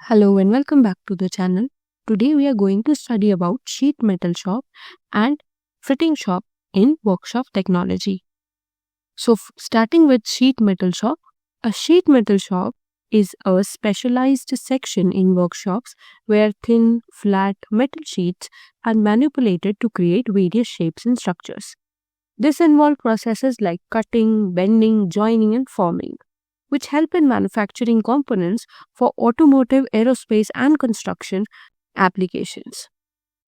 Hello and welcome back to the channel. Today we are going to study about sheet metal shop and fitting shop in workshop technology. Starting with sheet metal shop, a sheet metal shop is a specialized section in workshops where thin, flat metal sheets are manipulated to create various shapes and structures. This involves processes like cutting, bending, joining, and forming, which help in manufacturing components for automotive, aerospace, and construction applications.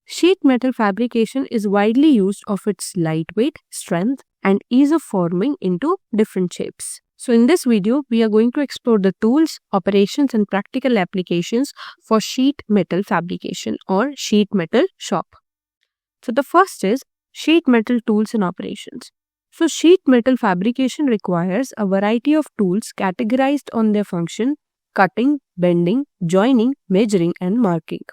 Sheet metal fabrication is widely used of its lightweight, strength, and ease of forming into different shapes. So in this video, we are going to explore the tools, operations, and practical applications for sheet metal fabrication or sheet metal shop. So the first is sheet metal tools and operations. So sheet metal fabrication requires a variety of tools categorized on their function: cutting, bending, joining, measuring, and marking.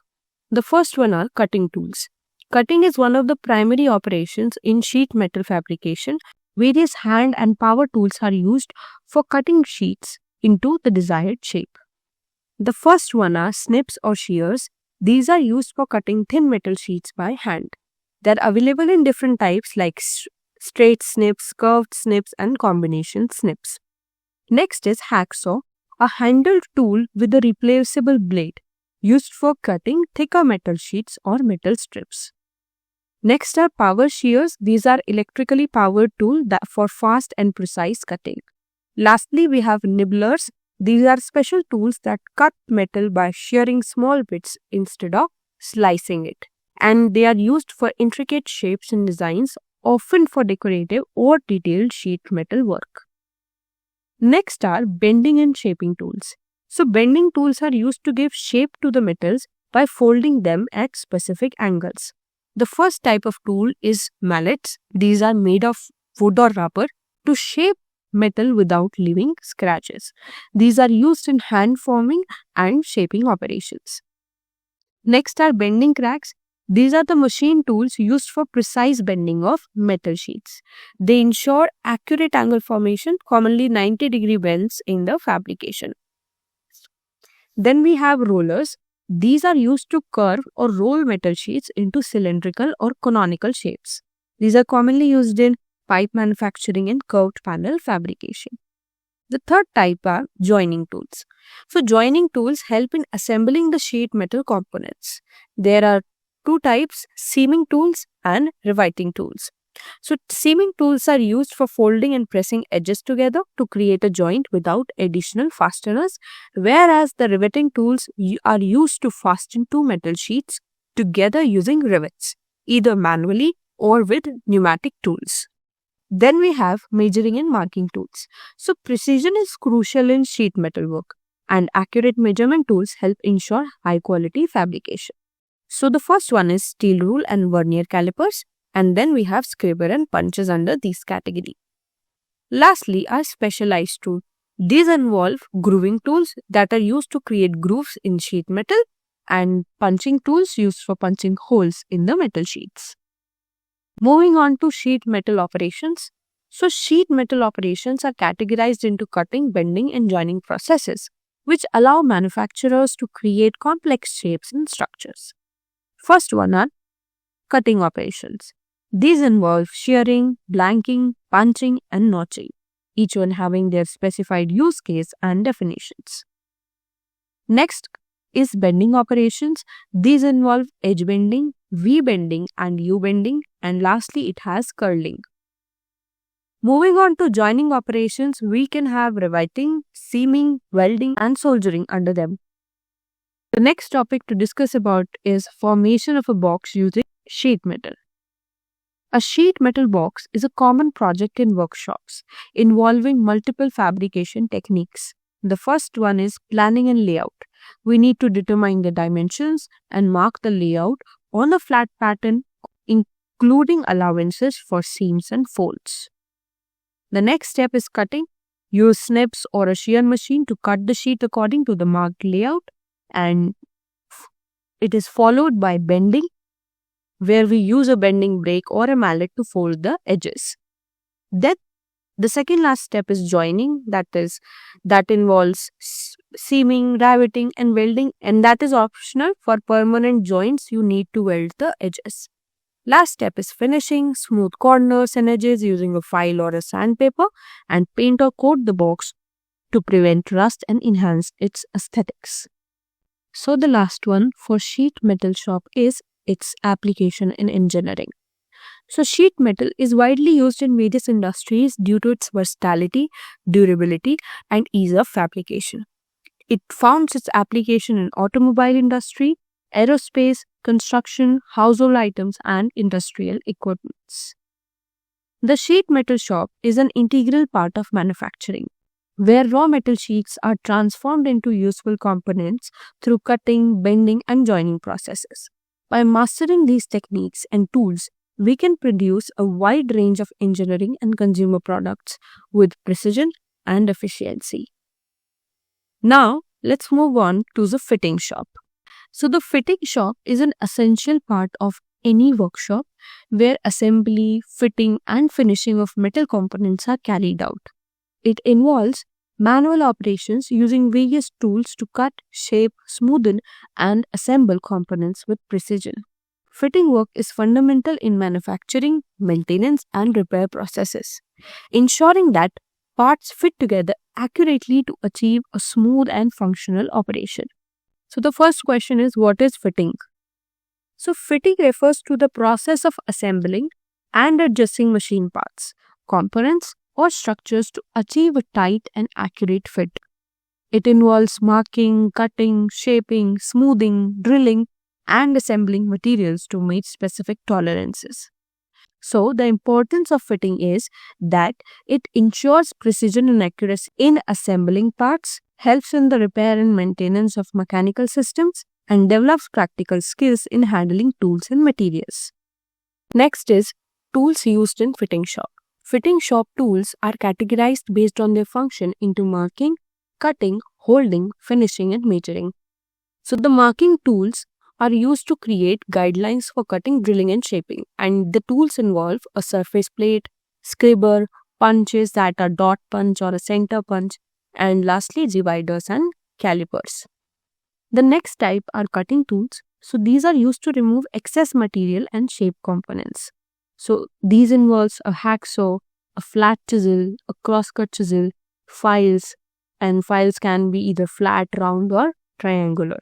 The first one are cutting tools. Cutting is one of the primary operations in sheet metal fabrication. Various hand and power tools are used for cutting sheets into the desired shape. The first one are snips or shears. These are used for cutting thin metal sheets by hand. They are available in different types like straight snips, curved snips, and combination snips. Next is hacksaw, a handled tool with a replaceable blade used for cutting thicker metal sheets or metal strips. Next are power shears. These are electrically powered tools for fast and precise cutting. Lastly, we have nibblers. These are special tools that cut metal by shearing small bits instead of slicing it, and they are used for intricate shapes and designs, often for decorative or detailed sheet metal work. Next are bending and shaping tools. So bending tools are used to give shape to the metals by folding them at specific angles. The first type of tool is mallets. These are made of wood or rubber to shape metal without leaving scratches. These are used in hand forming and shaping operations. Next are bending cracks. These are the machine tools used for precise bending of metal sheets. They ensure accurate angle formation, commonly 90-degree bends in the fabrication. Then we have rollers. These are used to curve or roll metal sheets into cylindrical or conical shapes. These are commonly used in pipe manufacturing and curved panel fabrication. The third type are joining tools. So joining tools help in assembling the sheet metal components. There are two types: seaming tools and riveting tools. So seaming tools are used for folding and pressing edges together to create a joint without additional fasteners, whereas the riveting tools are used to fasten two metal sheets together using rivets, either manually or with pneumatic tools. Then we have measuring and marking tools. So precision is crucial in sheet metal work, and accurate measurement tools help ensure high quality fabrication. So the first one is steel rule and vernier calipers, and then we have scriber and punches under this category. Lastly are specialized tools. These involve grooving tools that are used to create grooves in sheet metal, and punching tools used for punching holes in the metal sheets. Moving on to sheet metal operations. So sheet metal operations are categorized into cutting, bending, and joining processes, which allow manufacturers to create complex shapes and structures. First one are cutting operations. These involve shearing, blanking, punching, and notching, each one having their specified use case and definitions. Next is bending operations. These involve edge bending, V bending, and U bending, and lastly it has curling. Moving on to joining operations, we can have riveting, seaming, welding, and soldering under them. The next topic to discuss about is formation of a box using sheet metal. A sheet metal box is a common project in workshops involving multiple fabrication techniques. The first one is planning and layout. We need to determine the dimensions and mark the layout on a flat pattern, including allowances for seams and folds. The next step is cutting. Use snips or a shear machine to cut the sheet according to the marked layout, and it is followed by bending, where we use a bending brake or a mallet to fold the edges. Then the second last step is joining, that involves seaming, riveting, and welding, and that is optional. For permanent joints, you need to weld the edges. Last step is finishing, smooth corners and edges using a file or a sandpaper, and paint or coat the box to prevent rust and enhance its aesthetics. So the last one for sheet metal shop is its application in engineering. So sheet metal is widely used in various industries due to its versatility, durability, and ease of fabrication. It founds its application in automobile industry, aerospace, construction, household items, and industrial equipments. The sheet metal shop is an integral part of manufacturing, where raw metal sheets are transformed into useful components through cutting, bending, and joining processes. By mastering these techniques and tools, we can produce a wide range of engineering and consumer products with precision and efficiency. Now, let's move on to the fitting shop. So, the fitting shop is an essential part of any workshop where assembly, fitting, and finishing of metal components are carried out. It involves manual operations using various tools to cut, shape, smoothen, and assemble components with precision. Fitting work is fundamental in manufacturing, maintenance, and repair processes, ensuring that parts fit together accurately to achieve a smooth and functional operation. So, the first question is, what is fitting? So, fitting refers to the process of assembling and adjusting machine parts, components, or structures to achieve a tight and accurate fit. It involves marking, cutting, shaping, smoothing, drilling, and assembling materials to meet specific tolerances. So, the importance of fitting is that it ensures precision and accuracy in assembling parts, helps in the repair and maintenance of mechanical systems, and develops practical skills in handling tools and materials. Next is tools used in fitting shop. Fitting shop tools are categorized based on their function into marking, cutting, holding, finishing, and measuring. So, the marking tools are used to create guidelines for cutting, drilling, and shaping. And the tools involve a surface plate, scriber, punches that are dot punch or a center punch, and lastly, dividers and calipers. The next type are cutting tools. So, these are used to remove excess material and shape components. So, these involves a hacksaw, a flat chisel, a crosscut chisel, files, and files can be either flat, round, or triangular.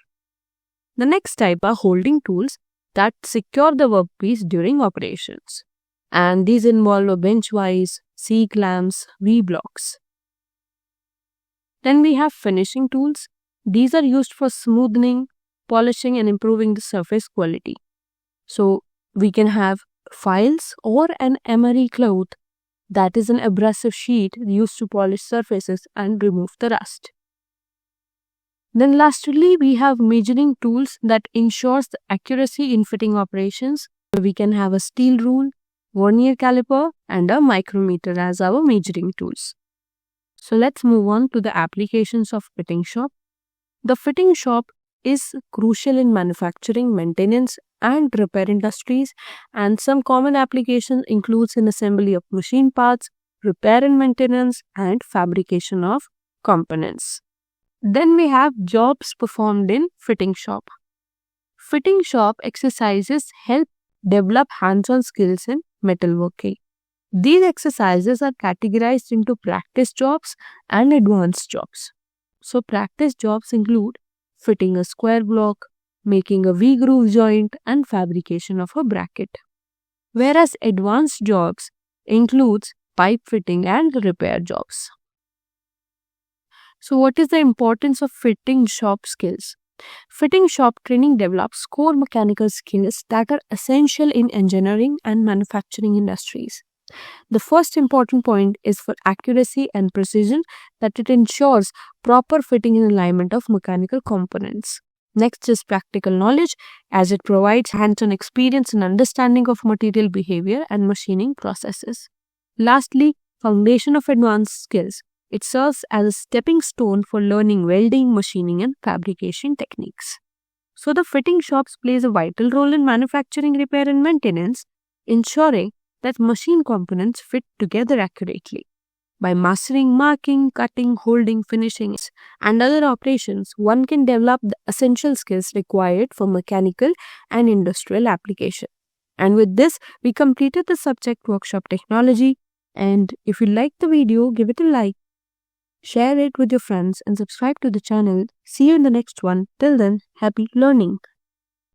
The next type are holding tools that secure the workpiece during operations, and these involve a bench vise, C clamps, V blocks. Then we have finishing tools. These are used for smoothing, polishing, and improving the surface quality. So, we can have files or an emery cloth, that is an abrasive sheet used to polish surfaces and remove the rust. Then lastly, we have measuring tools that ensures the accuracy in fitting operations. We can have a steel rule, vernier caliper, and a micrometer as our measuring tools. So let's move on to the applications of fitting shop. The fitting shop is crucial in manufacturing, maintenance, and repair industries, and some common applications includes in assembly of machine parts, repair and maintenance, and fabrication of components. Then we have jobs performed in fitting shop. Fitting shop exercises help develop hands-on skills in metalworking. These exercises are categorized into practice jobs and advanced jobs. So practice jobs include fitting a square block, making a V-groove joint, and fabrication of a bracket. Whereas advanced jobs includes pipe fitting and repair jobs. So what is the importance of fitting shop skills? Fitting shop training develops core mechanical skills that are essential in engineering and manufacturing industries. The first important point is for accuracy and precision, that it ensures proper fitting and alignment of mechanical components. Next is practical knowledge, as it provides hands-on experience and understanding of material behavior and machining processes. Lastly, foundation of advanced skills. It serves as a stepping stone for learning welding, machining, and fabrication techniques. So the fitting shops plays a vital role in manufacturing, repair, and maintenance, ensuring that machine components fit together accurately. By mastering marking, cutting, holding, finishing, and other operations, one can develop the essential skills required for mechanical and industrial application. And with this, we completed the subject workshop technology. And if you liked the video, give it a like, share it with your friends, and subscribe to the channel. See you in the next one. Till then, happy learning.